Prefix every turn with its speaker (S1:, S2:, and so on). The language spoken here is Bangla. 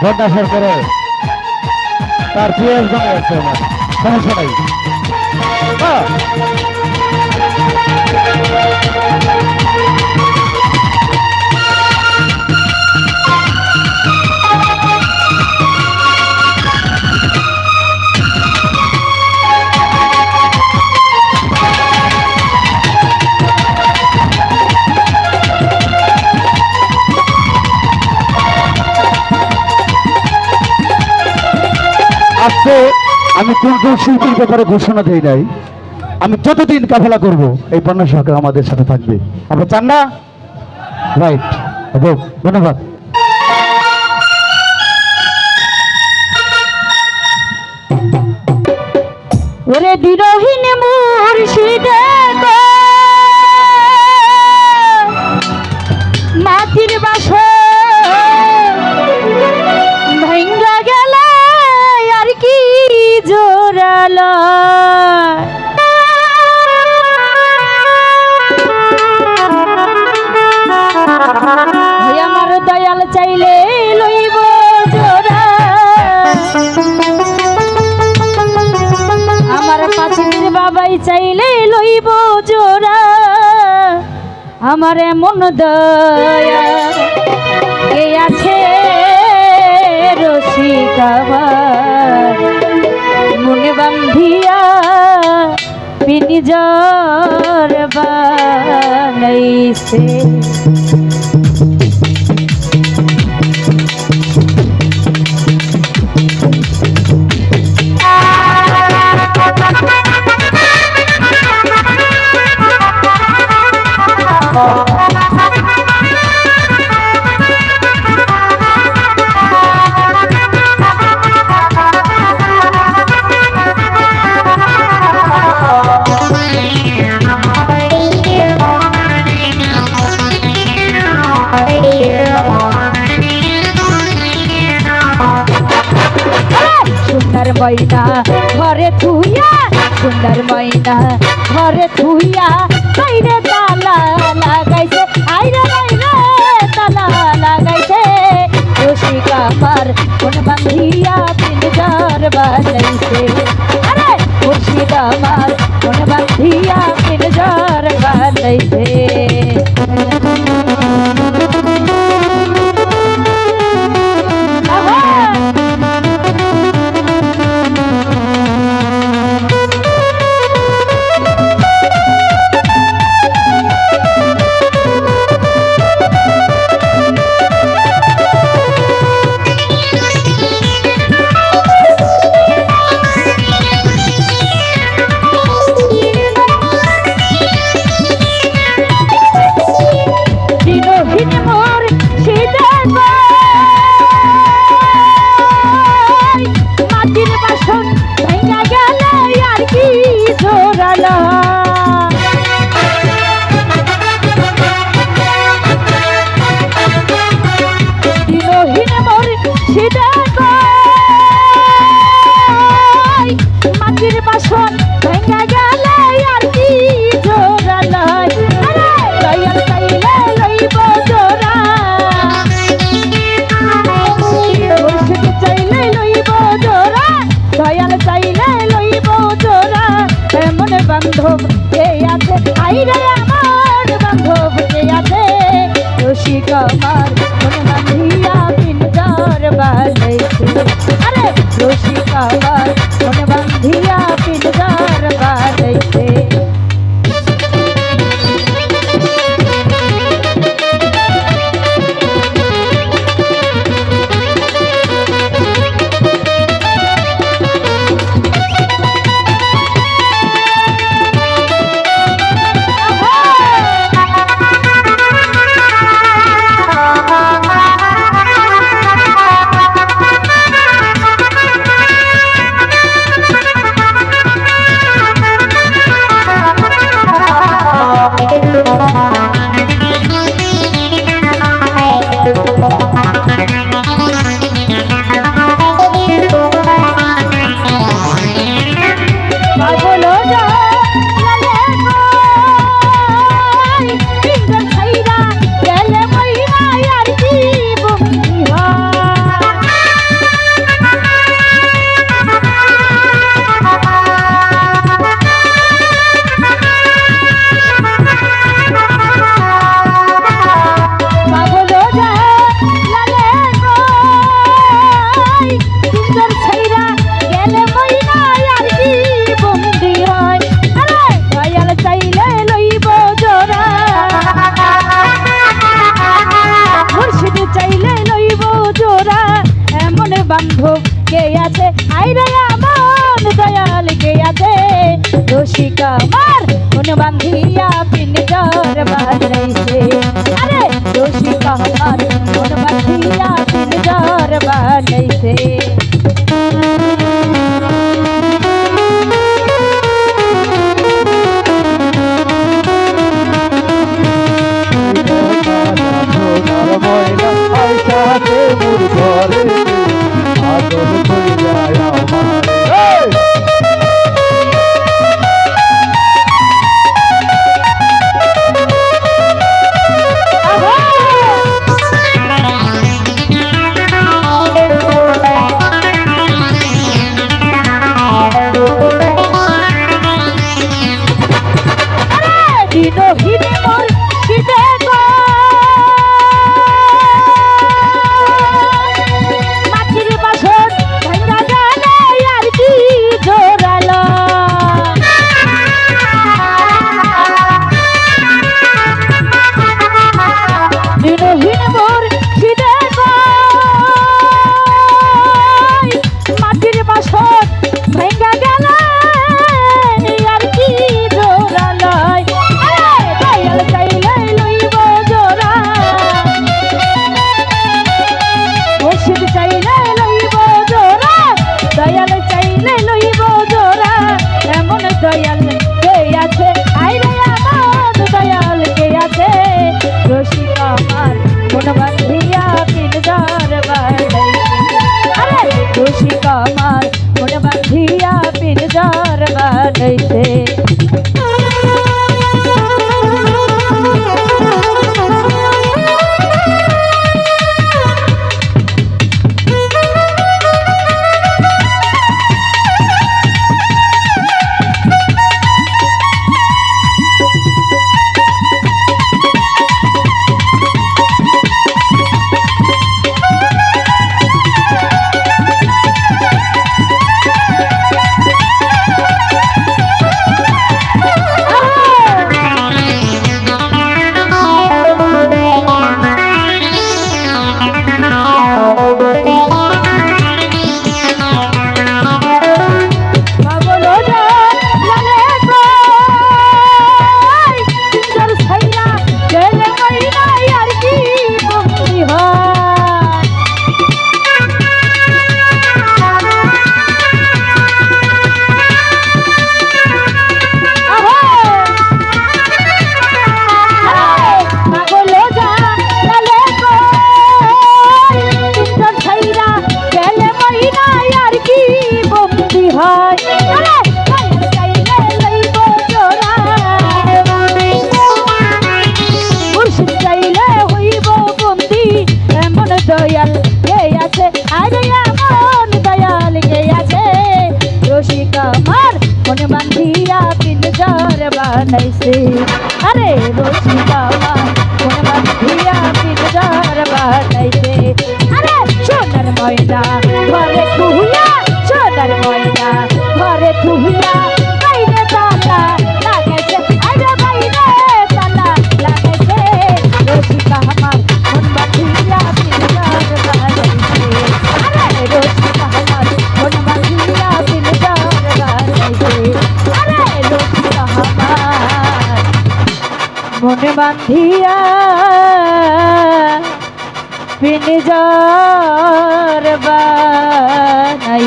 S1: ঘন্টা সরকারে তার পিএস বানাইছে আমার সমস্যা নাই। আজকে আমি কোন কোন শিল্পীর ব্যাপারে ঘোষণা দিই নাই। আমি যতদিন কাফেলা করব এই পণ্য সরকার আমাদের সাথে থাকবে। আপনারা চান না? রাইট, ধন্যবাদ।
S2: ওরে বিরহীন মুর্শিদে গো মাটির বাসা ভাঙ্গা গেলে আর কি জোরালো আমার দয়াল চাইলে লইব জোড়া আমার পাঁচির বাবাই চাইলে লইব জোড়া আমার এমন দয়া কে আছে রসিক আমার মনে বান্ধিয়া পিনিজর বানাইছে সুন্দর ময়না ঘরে থুইয়া সুন্দর ময়না ঘরে থুইয়া বাইরে তালা লাগাইছে আইরে বাইরে তালা লাগাইছে রসিক আমার কোন বান্ধিয়া পিনজার বানাইছে আরে রসিক আমার কোন বান্ধিয়া পিনজার বানাইছে বান্ধব কে আছে আইরে আমার বান্ধব কে আছে রসিক আমার মনে বান্ধিয়া পিনজার বানাইছে আরে রসিক আমার মনে বান্ধিয়া পিনজার বানাইছে বান্ধব কে আছে আইরে আমার দয়াল কে আছে রসিকা আমার মন বান্ধিয়া পিঞ্জর বানাইছে আরে রসিকা আমার মন বান্ধিয়া পিঞ্জর বানাইছে দিনহীন মোর শীতে গো মাটির বাসন ভাঙা গেলে আর কি জোরালো দিনহীন মোর শীতে গো মাটির বাসন ভাঙা গেলে আর কি জোরালো দয়াল কে আছে আইরে আমার দয়াল কে আছে রসিক আমার মন বান্ধিয়া পিঞ্জর বানাইছে আরে রসিক আমার মন বান্ধিয়া পিঞ্জর বানাইছে দয়াল কে আছে আরে এমন দয়াল কে আছে রসিক আমার মন বান্ধিয়া পিঞ্জর বানাইছে আরে রসিক আমার মন বান্ধিয়া পিঞ্জর বানাইছে আরে সোনার ময়না ঘরে তুহিয়া সোনার ময়না ঘরে তুহিয়া বাইরে তালা লাগাইছে আরে বাইরে তালা লাগাইছে রসিক আমার মন বান্ধিয়া মনে বান্ধিয়া পিঞ্জর বানাইছে।